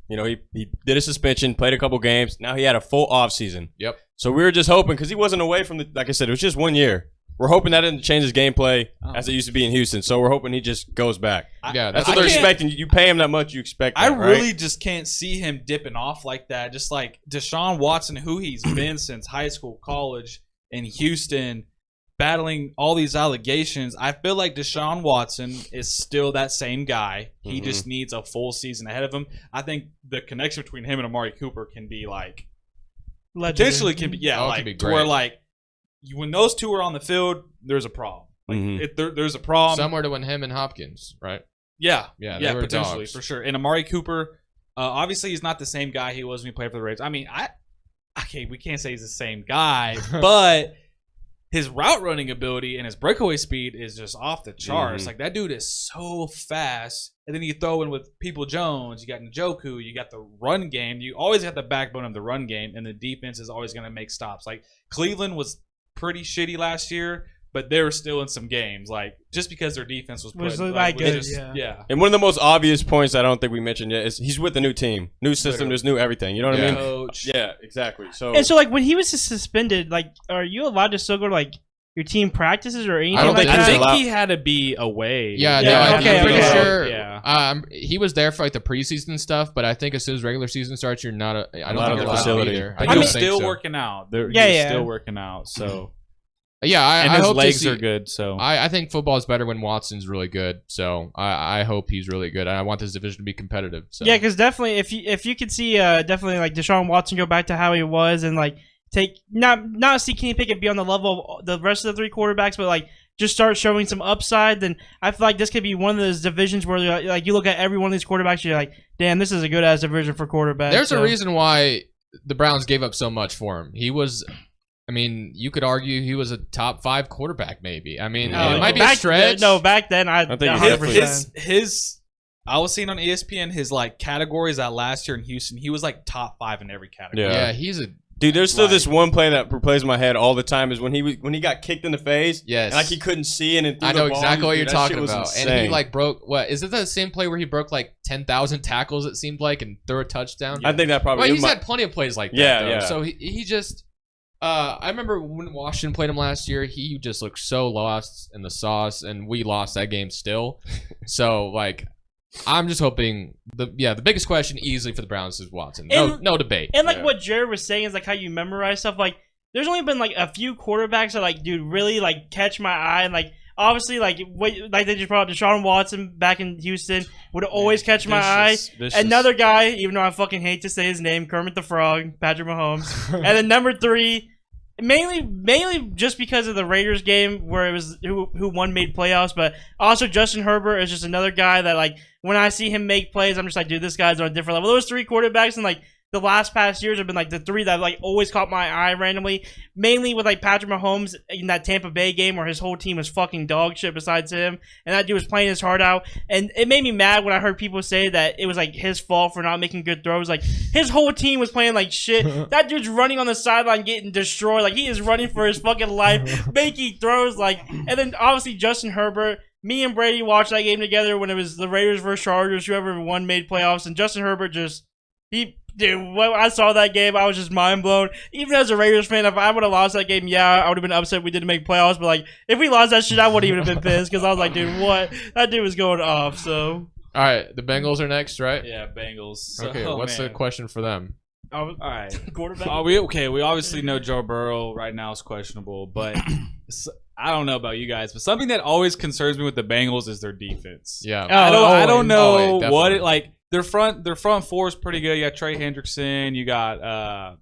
You know, he did a suspension, played a couple games. Now he had a full off season. Yep. So we were just hoping, because he wasn't away from like I said, it was just 1 year. We're hoping that didn't change his gameplay as it used to be in Houston. So we're hoping he just goes back. That's what they're expecting. You pay him that much, you expect that, I really just can't see him dipping off like that. Just like Deshaun Watson, who he's been since high school, college, in Houston, battling all these allegations. I feel like Deshaun Watson is still that same guy. He just needs a full season ahead of him. I think the connection between him and Amari Cooper can be like potentially can be can be to where like when those two are on the field, there's a problem. Like there's a problem somewhere to when him and Hopkins, right? Yeah, they were potentially dogs. for sure. And Amari Cooper, obviously he's not the same guy he was when he played for the Raiders. I mean, we can't say he's the same guy, but his route running ability and his breakaway speed is just off the charts. Like that dude is so fast. And then you throw in with People Jones, you got Njoku, you got the run game. You always got the backbone of the run game, and the defense is always going to make stops. Like Cleveland was pretty shitty last year, but they were still in some games. Like just because their defense was good. Yeah. And one of the most obvious points I don't think we mentioned yet is he's with a new team, new system, there's new everything. You know what I mean? Coach. Yeah, exactly. So like when he was suspended, like are you allowed to still go to like your team practices or anything? I think he had to be away. I'm pretty sure. Yeah. He was there for like the preseason stuff, but I think as soon as regular season starts, you're not. I don't think you're allowed facility. either. He's still working out. He's still working out. So Yeah, and I his hope legs are good. So I think football is better when Watson's really good. So I hope he's really good. And I want this division to be competitive. So. Yeah, because definitely, if you could see definitely like Deshaun Watson go back to how he was and like take not see Kenny Pickett be on the level of the rest of the 3 quarterbacks, but like just start showing some upside, then I feel like this could be one of those divisions where like you look at every one of these quarterbacks, you're like, damn, this is a good ass division for quarterbacks. There's a reason why the Browns gave up so much for him. He was. I mean, you could argue he was a top 5 quarterback, maybe. I mean, it might be a stretch. Back then, I think 100%. His I was seeing on ESPN his like categories that last year in Houston. He was like top 5 in every category. Yeah, he's a dude. There's still this one play that plays in my head all the time is when he got kicked in the face. Yes, and like he couldn't see and I know exactly what you're talking about. Insane. And he like broke what? Is it the same play where he broke like 10,000 tackles? It seemed like and threw a touchdown. I think that probably. Well, he's had plenty of plays like that. Yeah, though. yeah. So he just. I remember when Washington played him last year, he just looked so lost in the sauce, and we lost that game still. So, like, I'm just hoping the biggest question easily for the Browns is Watson. No debate. And like what Jared was saying is like how you memorize stuff. Like, there's only been like a few quarterbacks that like, dude, really like catch my eye. And like, obviously, like they just brought up Deshaun Watson back in Houston would always catch my eye. Another guy, even though I fucking hate to say his name, Kermit the Frog, Patrick Mahomes. And then number 3, mainly just because of the Raiders game where it was who won made playoffs, but also Justin Herbert is just another guy that like when I see him make plays, I'm just like, dude, this guy's on a different level. Those 3 quarterbacks and like the last past years have been like the 3 that like always caught my eye randomly. Mainly with like Patrick Mahomes in that Tampa Bay game where his whole team was fucking dog shit besides him, and that dude was playing his heart out. And it made me mad when I heard people say that it was like his fault for not making good throws. Like his whole team was playing like shit. That dude's running on the sideline getting destroyed. Like he is running for his fucking life, making throws. Like, and then obviously Justin Herbert. Me and Brady watched that game together when it was the Raiders versus Chargers. Whoever won made playoffs, and Justin Herbert just dude, when I saw that game, I was just mind blown. Even as a Raiders fan, if I would have lost that game, I would have been upset we didn't make playoffs. But like, if we lost that shit, I wouldn't even have been pissed because I was like, dude, what? That dude was going off. So, all right, the Bengals are next, right? Yeah, Bengals. Okay, what's the question for them? All right, quarterback. We obviously know Joe Burrow right now is questionable, but I don't know about you guys, but something that always concerns me with the Bengals is their defense. Yeah, I don't know what it like. Their front 4 is pretty good. You got Trey Hendrickson. You got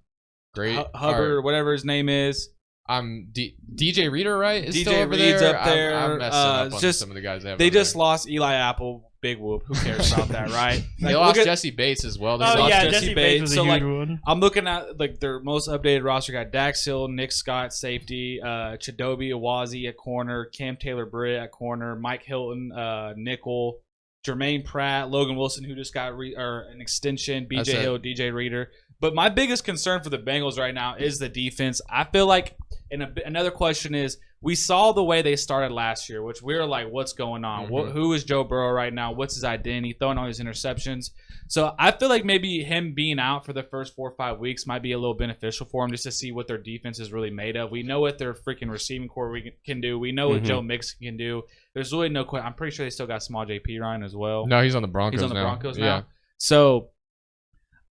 Hubbard, whatever his name is. DJ Reader, right? Is DJ still over Reed's there. up there. I'm messing up on some of the guys they just lost Eli Apple. Big whoop. Who cares about that, right? They lost Jesse Bates as well. Jesse Bates was a huge one. I'm looking at like their most updated roster. Got Dax Hill, Nick Scott, safety, Chidobe Awazi at corner, Cam Taylor-Britt at corner, Mike Hilton, nickel, Jermaine Pratt, Logan Wilson, who just got an extension, BJ Hill, DJ Reader. But my biggest concern for the Bengals right now is the defense. I feel like, and another question is, we saw the way they started last year, which we were like, what's going on? Mm-hmm. Who is Joe Burrow right now? What's his identity? Throwing all these interceptions. So I feel like maybe him being out for the first 4 or 5 weeks might be a little beneficial for him just to see what their defense is really made of. We know what their freaking receiving core can do. We know what Joe Mixon can do. There's really no question. I'm pretty sure they still got small JP Ryan as well. No, he's on the Broncos now. He's on the Broncos now. Yeah. So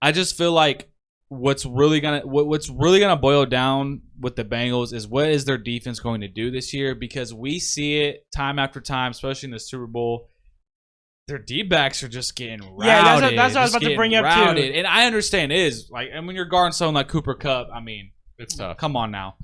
I just feel like what's really gonna boil down with the Bengals is what is their defense going to do this year, because we see it time after time, especially in the Super Bowl. Their D-backs are just getting routed. Yeah, that's what I was about to bring up too. And I understand it is like, and when you're guarding someone like Cooper Kupp, I mean, it's tough. Come on now.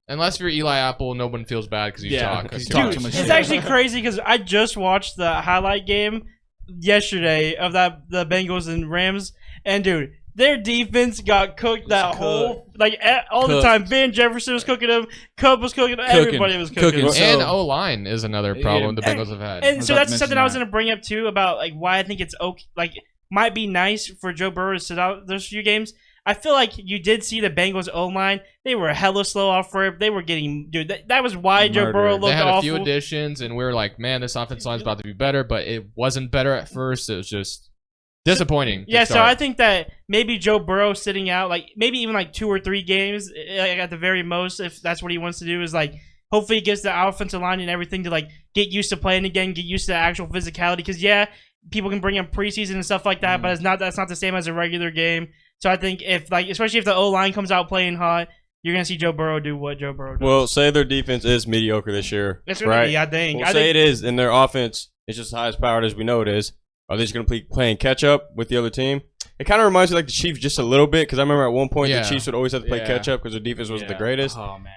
Unless you're Eli Apple, no one feels bad because you talk. Dude, it's actually crazy because I just watched the highlight game yesterday of the Bengals and Rams, and dude, their defense got cooked all the time. Van Jefferson was cooking them. Kupp was cooking them. Everybody was cooking them. And O-line is another problem the Bengals have had. And so that's something I was going to bring up too about like why I think it's okay. Like, might be nice for Joe Burrow to sit out those few games. I feel like you did see the Bengals O-line. They were hella slow off rip. They were getting that was why Joe Burrow looked awful. They had a few additions, and we were like, man, this offensive line is about to be better, but it wasn't better at first. It was just disappointing. Yeah, so I think that maybe Joe Burrow sitting out, like maybe even like 2 or 3 games at the very most, if that's what he wants to do, is like hopefully he gets the offensive line and everything to like get used to playing again, get used to the actual physicality. Because people can bring up preseason and stuff like that, but that's not the same as a regular game. So I think if like especially if the O line comes out playing hot, you're going to see Joe Burrow do what Joe Burrow does. Well, say their defense is mediocre this year. It's going to be, I think. Well, say it is, and their offense is just as high as powered as we know it is. Are they just going to be playing catch-up with the other team? It kind of reminds me like the Chiefs just a little bit, because I remember at one point the Chiefs would always have to play catch-up because their defense wasn't the greatest. Oh, man.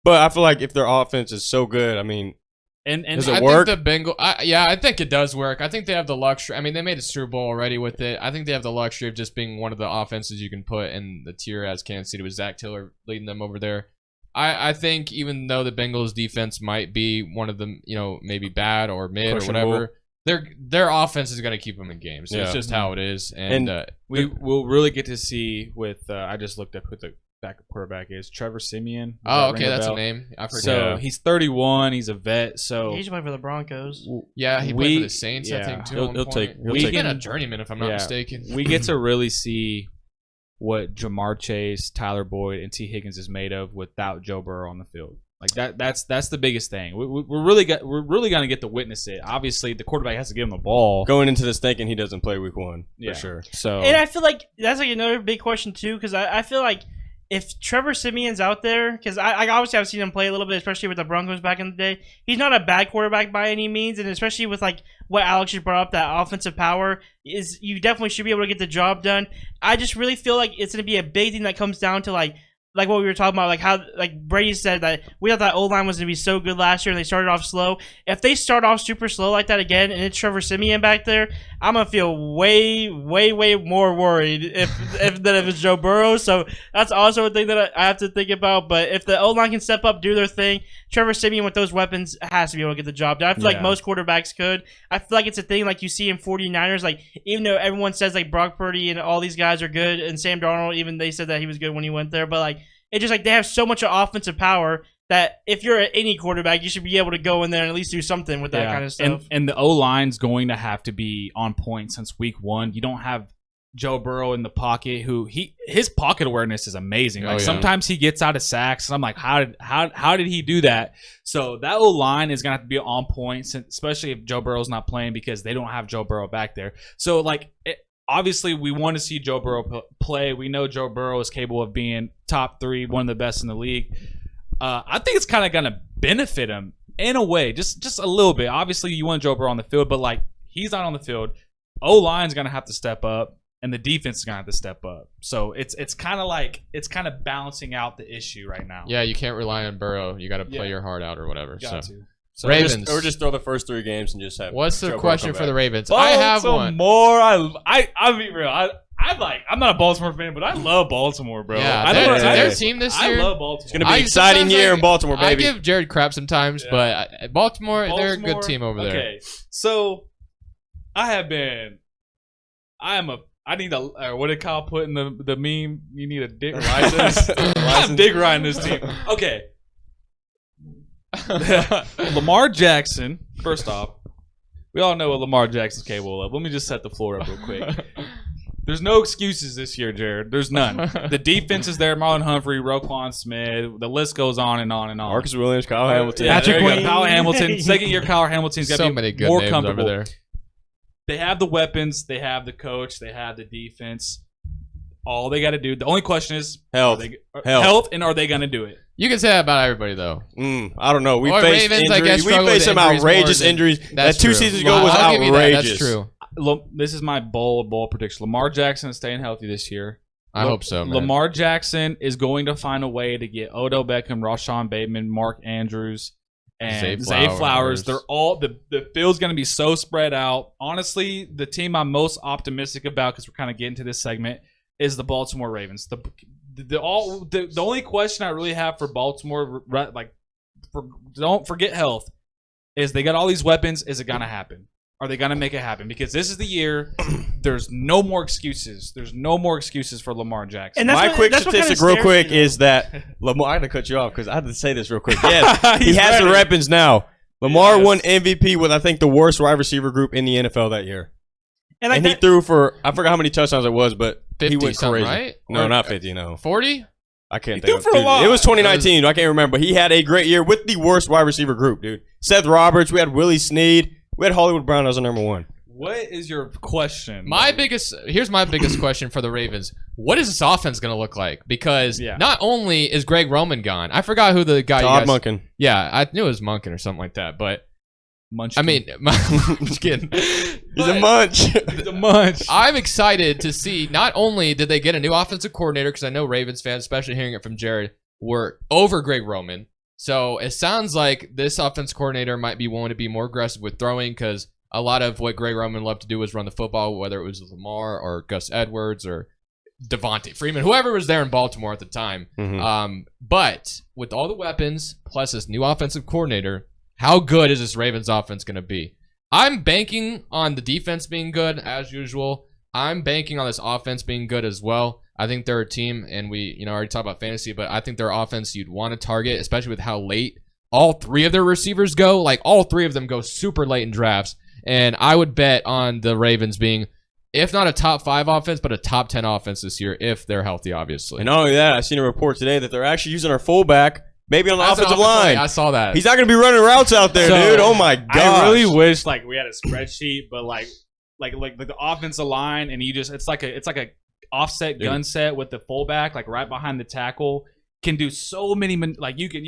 But I feel like if their offense is so good, I mean, and does it work? Think the Bengals, I think it does work. I think they have the luxury. I mean, they made a Super Bowl already with it. I think they have the luxury of just being one of the offenses you can put in the tier as Kansas City with Zach Taylor leading them over there. I think even though the Bengals defense might be one of them, maybe bad or mid or whatever, their offense is going to keep them in games. So it's just how it is. And we'll really get to see with I just looked up who the backup quarterback is. Trevor Siemian. Oh, okay, that's a name. I forget. So he's 31. He's a vet. So he used to play for the Broncos. Yeah, he played for the Saints, I think, too. He's been a journeyman, if I'm not mistaken. We get to really see what Jamar Chase, Tyler Boyd, and T. Higgins is made of without Joe Burrow on the field. Like that's the biggest thing. We're really gonna get to witness it. Obviously, the quarterback has to give him the ball. Going into this thinking he doesn't play week 1 for sure. So, and I feel like that's like another big question too, because I feel like if Trevor Siemian's out there, because I obviously have seen him play a little bit, especially with the Broncos back in the day. He's not a bad quarterback by any means, and especially with like what Alex just brought up, that offensive power is you definitely should be able to get the job done. I just really feel like it's going to be a big thing that comes down to like what we were talking about, like how like Brady said that we thought that O-line was going to be so good last year and they started off slow. If they start off super slow like that again and it's Trevor Siemian back there, I'm going to feel way, way, way more worried than if it's Joe Burrow. So that's also a thing that I have to think about. But if the O-line can step up, do their thing, Trevor Siemian with those weapons has to be able to get the job done. I feel like most quarterbacks could. I feel like it's a thing like you see in 49ers. Like even though everyone says like Brock Purdy and all these guys are good, and Sam Darnold, even they said that he was good when he went there. But like it's just like they have so much offensive power that if you're any quarterback, you should be able to go in there and at least do something with that kind of stuff. And the O-line's going to have to be on point since week 1. You don't have Joe Burrow in the pocket, his pocket awareness is amazing. Like sometimes he gets out of sacks, and I'm like, how did he do that? So that O-line is gonna have to be on point, especially if Joe Burrow's not playing, because they don't have Joe Burrow back there. So like, obviously we want to see Joe Burrow play. We know Joe Burrow is capable of being top 3, one of the best in the league. I think it's kind of gonna benefit him in a way, just a little bit. Obviously, you want Joe Burrow on the field, but like he's not on the field. O-line's gonna have to step up, and the defense is gonna have to step up. So it's kind of balancing out the issue right now. Yeah, you can't rely on Burrow. You got to play your heart out or whatever. So Ravens, or just throw the first 3 games and just have. What's the question for the Ravens? Baltimore. I have one. I'll be real. I'm not a Baltimore fan, but I love Baltimore, bro. Yeah, their team this year. I love Baltimore. It's gonna be an exciting year in Baltimore, baby. I give Jared crap sometimes, but Baltimore, they're a good team over there. Okay, so I need a what did Kyle put in the meme? You need a dick license. I'm dick riding this team. Okay. Lamar Jackson, first off, we all know what Lamar Jackson's capable of. Let me just set the floor up real quick. There's no excuses this year, Jared. There's none. The defense is there. Marlon Humphrey, Roquan Smith. The list goes on and on and on. Marcus Williams, Kyle Hamilton. Patrick Queen. Kyle Hamilton. Second year Kyle Hamilton's got to be good more names comfortable. over there. They have the weapons. They have the coach. They have the defense. All they got to do. The only question is health, and are they going to do it? You can say that about everybody, though. I don't know. We faced Ravens, injuries. We faced some outrageous injuries. That 2 seasons ago was outrageous. That's true. This is my bold prediction. Lamar Jackson is staying healthy this year. I hope so, man. Lamar Jackson is going to find a way to get Odell Beckham, Rashawn Bateman, Mark Andrews, and Zay Flowers. They're all the field's going to be so spread out. Honestly, the team I'm most optimistic about, because we're kind of getting to this segment, is the Baltimore Ravens. The only question I really have for Baltimore, don't forget health, is they got all these weapons. Is it going to happen? Are they going to make it happen? Because this is the year. There's no more excuses. There's no more excuses for Lamar Jackson. And my quick statistic real quick is that Lamar, I'm going to cut you off because I had to say this real quick. Yes, he has the weapons now. Lamar won MVP with, I think, the worst wide receiver group in the NFL that year. And he threw for, I forgot how many touchdowns it was, but 50 he went crazy. Right? No, not 50, no. 40? I can't think of it. It was 2019. I can't remember. But he had a great year with the worst wide receiver group, dude. Seth Roberts. We had Willie Snead. We had Hollywood Brown as a number 1. What is your question? Here's my biggest question for the Ravens. What is this offense going to look like? Because not only is Greg Roman gone, I forgot who the guy. Todd Monken. Yeah, I knew it was Monken or something like that. But Munchkin. I mean, just kidding. He's a munch. He's a munch. I'm excited to see. Not only did they get a new offensive coordinator, because I know Ravens fans, especially hearing it from Jared, were over Greg Roman. So it sounds like this offense coordinator might be willing to be more aggressive with throwing, because a lot of what Greg Roman loved to do was run the football, whether it was Lamar or Gus Edwards or Devontae Freeman, whoever was there in Baltimore at the time. Mm-hmm. But with all the weapons, plus this new offensive coordinator, how good is this Ravens offense going to be? I'm banking on the defense being good, as usual. I'm banking on this offense being good as well. I think they're a team, and we already talked about fantasy, but I think their offense you'd want to target, especially with how late all three of their receivers go. Like, all three of them go super late in drafts. And I would bet on the Ravens being, if not a top 5 offense, but a top 10 offense this year, if they're healthy, obviously. And not only that, I seen a report today that they're actually using our fullback, maybe on the offensive line. I saw that. He's not going to be running routes out there, dude. Oh my god! I really wish we had a spreadsheet, but like the offensive line, and it's like a offset gun set with the fullback, like right behind the tackle. Can do so many, like you can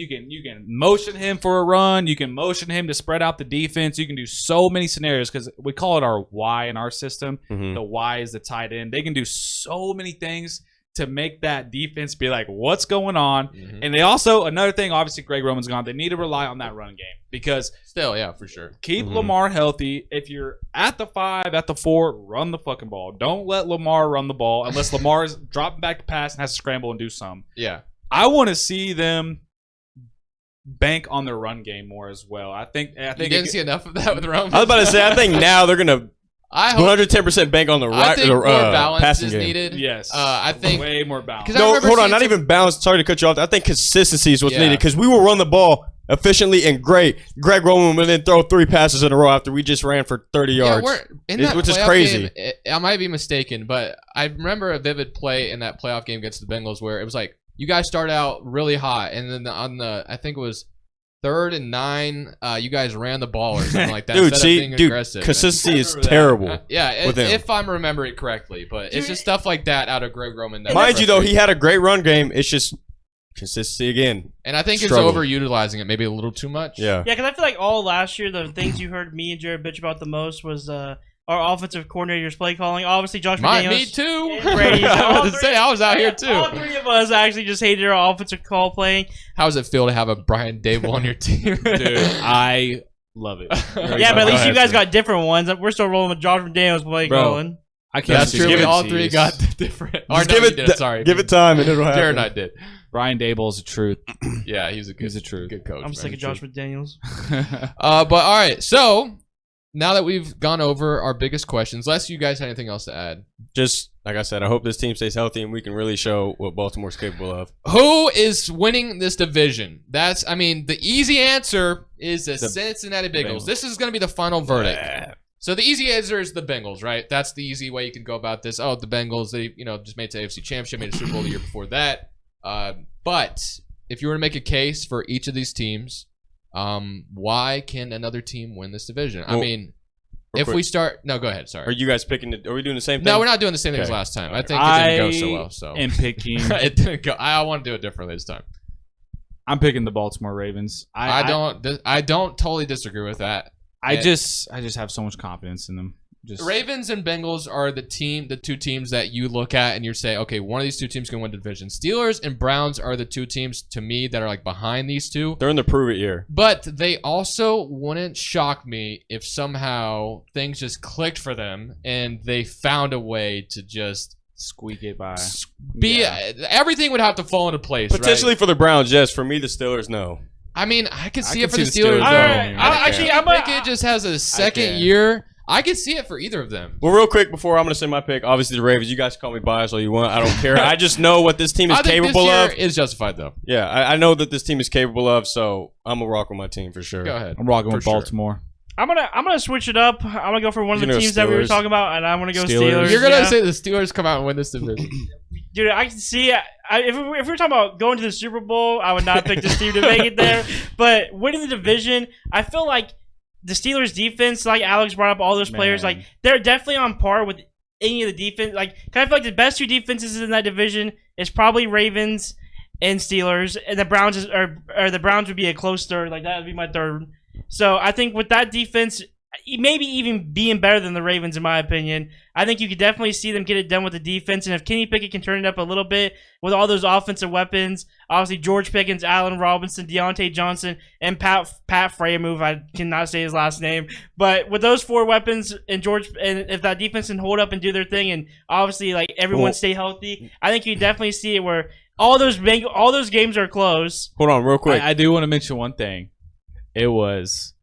motion him for a run, you can motion him to spread out the defense, you can do so many scenarios, because we call it our Y in our system. Mm-hmm. The Y is the tight end. They can do so many things to make that defense be like, what's going on? Mm-hmm. And they also, another thing, obviously Greg Roman's gone, they need to rely on that run game, because still, yeah, for sure. keep Mm-hmm. Lamar healthy. If you're at the 5, at the 4, run the fucking ball. Don't let Lamar run the ball unless Lamar is dropping back to pass and has to scramble and do some. Yeah. I want to see them bank on their run game more as well. I think You didn't see enough of that with Roman. I was about to say, I think now they're going to I hope 110% bank on the I think more balance passing is game. needed. Yes. I think way more balance. 'Cause I No, remember hold on, seeing not some- even balance. Sorry to cut you off. I think consistency is what's Yeah. needed, because we will run the ball efficiently and great. Greg Roman will then throw 3 passes in a row after we just ran for 30 yards. Which is crazy. I might be mistaken, but I remember a vivid play in that playoff game against the Bengals where it was like you guys start out really hot, and then on the I think it was 3rd and 9, you guys ran the ball or something like that. Dude, instead of being dude, aggressive. consistency is remember that. terrible. Yeah, with him. if I'm remembering correctly, but it's just stuff like that out of Greg Roman. That Mind you, though, he frustrates had a great run game. It's just consistency again. me. And I think struggle. it's overutilizing it maybe a little too much. Yeah. Yeah, because I feel like all last year, the things you heard me and Jared bitch about the most was our offensive coordinator's play calling. Obviously, Josh Me McDaniels. too. and Brady. I was to say I was out here too. All 3 of us actually just hated our offensive call playing. How does it feel to have a Brian Dable on your team? Dude, I love it. Yeah, but at least you guys got different ones. We're still rolling with Josh McDaniels play Bro. calling. I can't That's see true. give We it- all 3 got different. Or Just no, give you it, did. Sorry, give it time and it'll happen. Jared and I did. Brian Dable is the truth. Yeah, he's a good, He's the truth. good coach. I'm man. sick of Josh McDaniels. But all right, so now that we've gone over our biggest questions, unless you guys had anything else to add, Just like I said, I hope this team stays healthy and we can really show what Baltimore's capable of. who is winning this division? The easy answer is the Cincinnati Bengals. Bengals. This is going to be the final verdict. So the easy answer is the Bengals, right? That's the easy way you can go about this. Oh, the Bengals, they just made it to AFC Championship, made a Super Bowl the year before that. But if you were to make a case for each of these teams, why can another team win this division? Well, If quick. we start, no, go ahead. Sorry. Are you guys picking it? Are we doing the same thing? No, we're not doing the same thing as Okay. last time. I think it didn't go so well. So am picking. it didn't go. I want to do it differently this time. I'm picking the Baltimore Ravens. I don't totally disagree with that. I just have so much confidence in them. Just Ravens and Bengals are the 2 teams that you look at and you say, okay, one of these 2 teams can win the division. Steelers and Browns are the 2 teams to me that are like behind these 2. They're in the prove it year. But they also wouldn't shock me if somehow things just clicked for them and they found a way to just squeak it by. everything would have to fall into place. Potentially right? for the Browns, yes. For me, the Steelers, no. I mean, I could see I it for could the see the Steelers. Steelers though. going. I think it just has a second year. I could see it for either of them. Well, real quick before I'm going to say my pick, obviously the Ravens. You guys call me biased all you want. I don't care. I just know what this team is I think capable this year of. is justified though. Yeah, I know that this team is capable of, so I'm going to rock with my team for sure. Go ahead. I'm rocking For with sure. Baltimore. I'm gonna switch it up. I'm gonna go for one of You the know teams that we were Steelers. talking about, and I'm gonna go Steelers. Steelers. You're gonna yeah. say the Steelers come out and win this division. Dude, I can see. If we were talking about going to the Super Bowl, I would not pick this team to make it there. But winning the division, I feel like the Steelers defense, like Alex brought up, all those players, like they're definitely on par with any of the defense. Like, kind of feel like the best two defenses in that division is probably Ravens and Steelers, and the Browns the Browns would be a close third. Like that would be my third. So I think with that defense, maybe even being better than the Ravens, in my opinion, I think you could definitely see them get it done with the defense. And if Kenny Pickett can turn it up a little bit with all those offensive weapons, obviously George Pickens, Allen Robinson, Deontay Johnson, and Pat Freiermuth, I cannot say his last name, but with those 4 weapons and if that defense can hold up and do their thing, and obviously like everyone stay healthy, I think you definitely see it where all those games are close. Hold on, real quick. I do want to mention one thing. It was.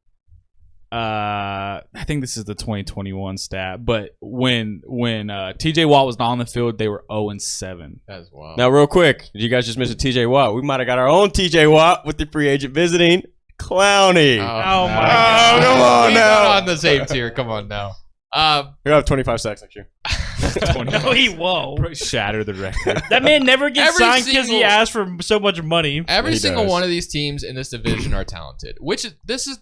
I think this is the 2021 stat, but when TJ Watt was not on the field, they were 0-7. That's wild. Now, real quick, did you guys just mention TJ Watt? We might have got our own TJ Watt with the free agent visiting Clowney. Oh my God! Come on He's now. not on the same tier. Come on now. He'll have 25 sacks next year. Whoa. Shatter the record. That man never gets Every signed because he single- asked for so much money. Every He single does. one of these teams in this division are talented.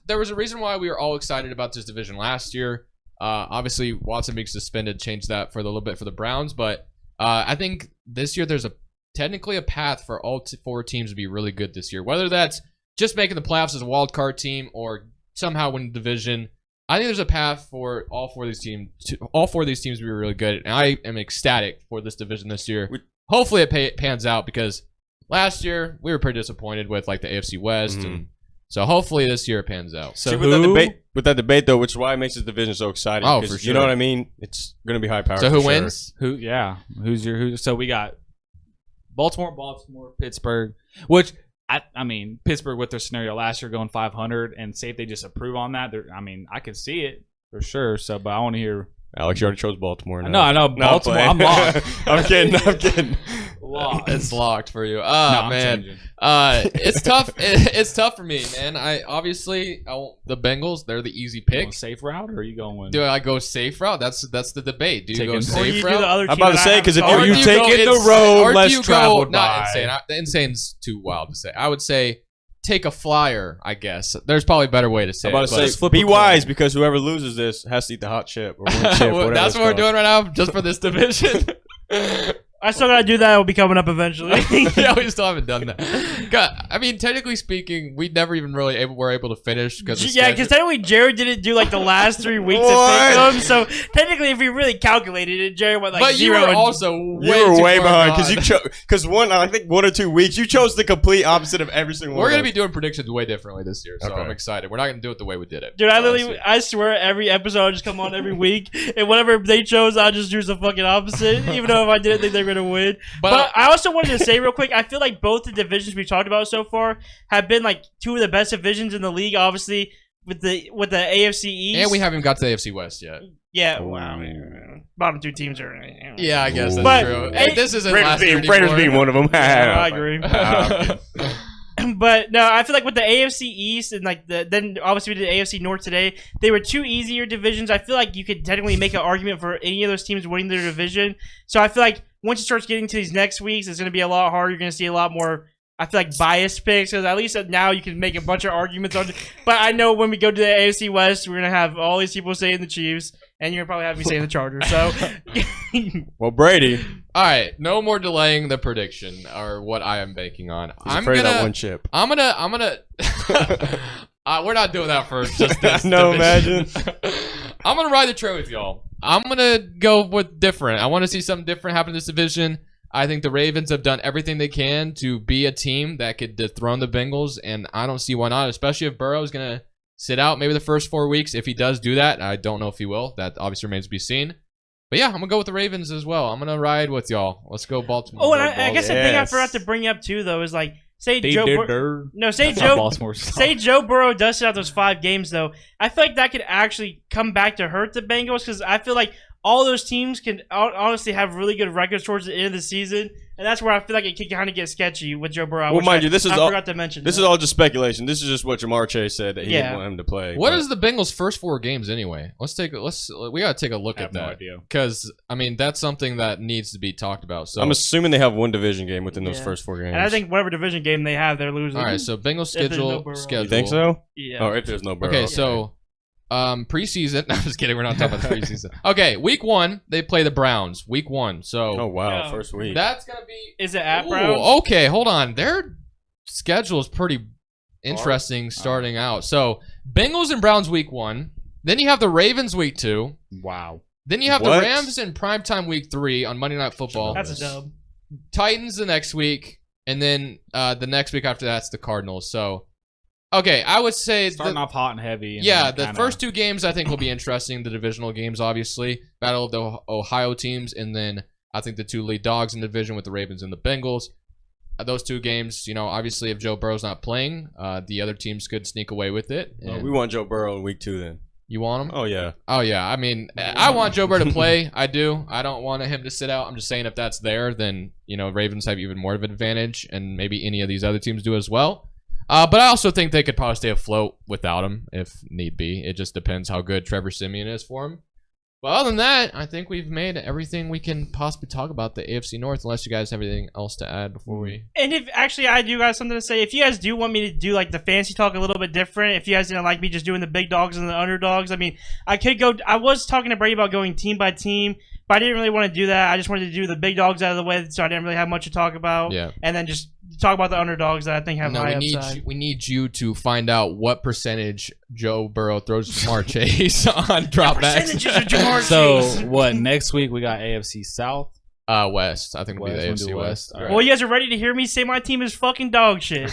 There was a reason why we were all excited about this division last year. Obviously, Watson being suspended changed that for a little bit for the Browns, but I think this year there's technically a path for all 4 teams to be really good this year. Whether that's just making the playoffs as a wild card team or somehow win the division, I think there's a path for all 4 of these teams to be really good. And I am ecstatic for this division this year. Hopefully it pans out, because last year we were pretty disappointed with like the AFC West, and so hopefully this year it pans out. So See, with that debate though, which is why it makes this division so exciting. Oh, 'cause for sure. You know what I mean? It's going to be high power. So who for sure. wins? So we got Baltimore, Pittsburgh, which I mean, Pittsburgh with their scenario last year going 500, and say if they just approve on that, I mean, I could see it for sure. So, but I want to hear. Alex, you already chose Baltimore. No, I know Baltimore. I'm I'm locked. I'm kidding. Locked. It's locked for you. No, Oh I'm man, changing. it's tough. It's tough for me, man. The Bengals. They're the easy You going pick. safe route, or are you going? Do I go safe route? That's the debate. Do you go Taking- Or you safe do the route? other I'm team about to that I say, have 'cause if thought you of. take the road less traveled not by. insane. Insane's too wild to say. I would say take a flyer. I guess there's probably a better way to say. I'm about it, to but- say, be wise, because whoever loses this has to eat the hot chip or one chip. Well, whatever that's it's what we're called. doing right now, just for this division. I still gotta do that. It'll be coming up eventually. Yeah, we still haven't done that. God, I mean, technically speaking, we never even really were able to finish because Because technically Jared didn't do like the last 3 weeks of What? pick them. So technically, if we really calculated it, Jared went like but you 0 were and- also You were too way far behind because I think 1 or 2 weeks you chose the complete opposite of every single one. We're of gonna be those. doing predictions way differently this year, so Okay. I'm excited. We're not gonna do it the way we did it. Dude, last year. I swear every episode I just come on every week, and whatever they chose, I just choose the fucking opposite, even though if I didn't think they were gonna win. But I also wanted to say real quick, I feel like both the divisions we talked about so far have been like 2 of the best divisions in the league. Obviously, with the AFC East, and we haven't got to the AFC West yet. yeah, well, bottom 2 teams are. Yeah, I guess that's But- true. Hey, This isn't last year Raiders anymore. being one of them. Yeah, I agree. Okay. But no, I feel like with the AFC East and like then obviously we did the AFC North today, they were 2 easier divisions. I feel like you could technically make an argument for any of those teams winning their division. So I feel like once it starts getting to these next weeks, it's going to be a lot harder. You're going to see a lot more, I feel like, biased picks, because at least now you can make a bunch of arguments on it. But I know when we go to the AFC West, we're going to have all these people saying the Chiefs, and you're going to probably have me saying the Chargers. So Well, Brady, All right, no more delaying the prediction or what I am banking on. he's afraid of that one chip. I'm gonna. We're not doing that for just this. No, division. I'm gonna ride the train with y'all. I'm gonna go with different. I want to see something different happen in this division. I think the Ravens have done everything they can to be a team that could dethrone the Bengals, and I don't see why not. Especially if Burrow is gonna sit out maybe the first 4 weeks. If he does do that, I don't know if he will. That obviously remains to be seen. But yeah, I'm gonna go with the Ravens as well. I'm gonna ride with y'all. Let's go Baltimore. oh, and Go I guess the Baltimore. thing I Yes. forgot to bring up too, though, is like say They Joe. did Say That's not Joe. Baltimore's fault. Say Joe Burrow does sit out those 5 games, though. I feel like that could actually come back to hurt the Bengals, because I feel like all those teams can honestly have really good records towards the end of the season, and that's where I feel like it can kind of get sketchy with Joe Burrow. Well, mind you, this is I all- forgot to mention. This that. is all just speculation. This is just what Jamar Chase said that he didn't want him to play. What but- is the Bengals' first 4 games anyway? We gotta take a look I at have no that, idea. because I mean that's something that needs to be talked about. So I'm assuming they have one division game within those Yeah. first 4 games. And I think whatever division game they have, they're losing. all right, so Bengals If there's no schedule Burrow. schedule. You think so? Yeah. Oh, if there's no Burrow. Okay, so preseason. No, I'm just kidding. We're not talking about the preseason. Okay, week 1 they play the Browns. Week 1. So Oh wow, Yeah. first week. that's gonna be. Is it at Ooh, Browns? okay, hold on. Their schedule is pretty interesting starting out. So Bengals and Browns week 1. Then you have the Ravens week 2. Wow. Then you have What? the Rams in primetime week 3 on Monday Night Football. That's a dub. Titans the next week, and then the next week after that's the Cardinals. So, okay, I would say Starting off hot and heavy. And yeah, then the kinda- first 2 games I think will be interesting. The divisional games, obviously, battle of the Ohio teams, and then I think the 2 lead dogs in the division with the Ravens and the Bengals. Those 2 games, obviously, if Joe Burrow's not playing, the other teams could sneak away with it. Well, And we want Joe Burrow in week 2 then. you want him? Oh yeah. Oh yeah, I mean, I want Joe Burrow to play. I do. I don't want him to sit out. I'm just saying if that's there, then Ravens have even more of an advantage, and maybe any of these other teams do as well. But I also think they could probably stay afloat without him if need be. It just depends how good Trevor Siemian is for him. But other than that, I think we've made everything we can possibly talk about the AFC North. Unless you guys have anything else to add before we. And if actually I do got something to say, if you guys do want me to do like the fantasy talk a little bit different, if you guys didn't like me just doing the big dogs and the underdogs, I mean, I could go. I was talking to Brady about going team by team, but I didn't really want to do that. I just wanted to do the big dogs out of the way, so I didn't really have much to talk about. Yeah. And then just talk about the underdogs that I think have No, high we upside. need you to find out what percentage Joe Burrow throws to Jamar Chase on dropbacks. Percentages of Jamar So Chase. what? Next week we got AFC South. West. I think it'll be the West, AFC we'll do West. West. Well, you guys are ready to hear me say my team is fucking dog shit.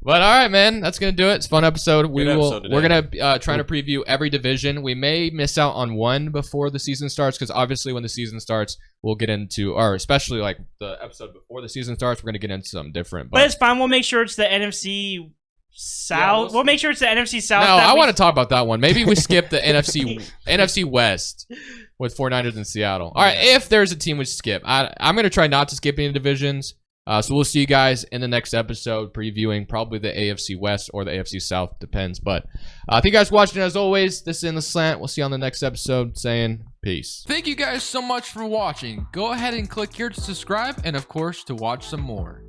But all right, man, that's gonna do it. It's a fun episode. Good episode today. We're gonna try to preview every division. We may miss out on one before the season starts because obviously when the season starts, we'll get into, or especially like the episode before the season starts, we're gonna get into something different. But it's fine. We'll make sure it's the NFC South. We'll make sure it's the NFC South. No, that I we- want to talk about that one. Maybe we skip the NFC West with 49ers in Seattle. All right, if there's a team we skip, I'm going to try not to skip any divisions. So we'll see you guys in the next episode previewing probably the AFC West or the AFC South. Depends. But thank you guys for watching. As always, this is In the Slant. We'll see you on the next episode saying peace. Thank you guys so much for watching. Go ahead and click here to subscribe and, of course, to watch some more.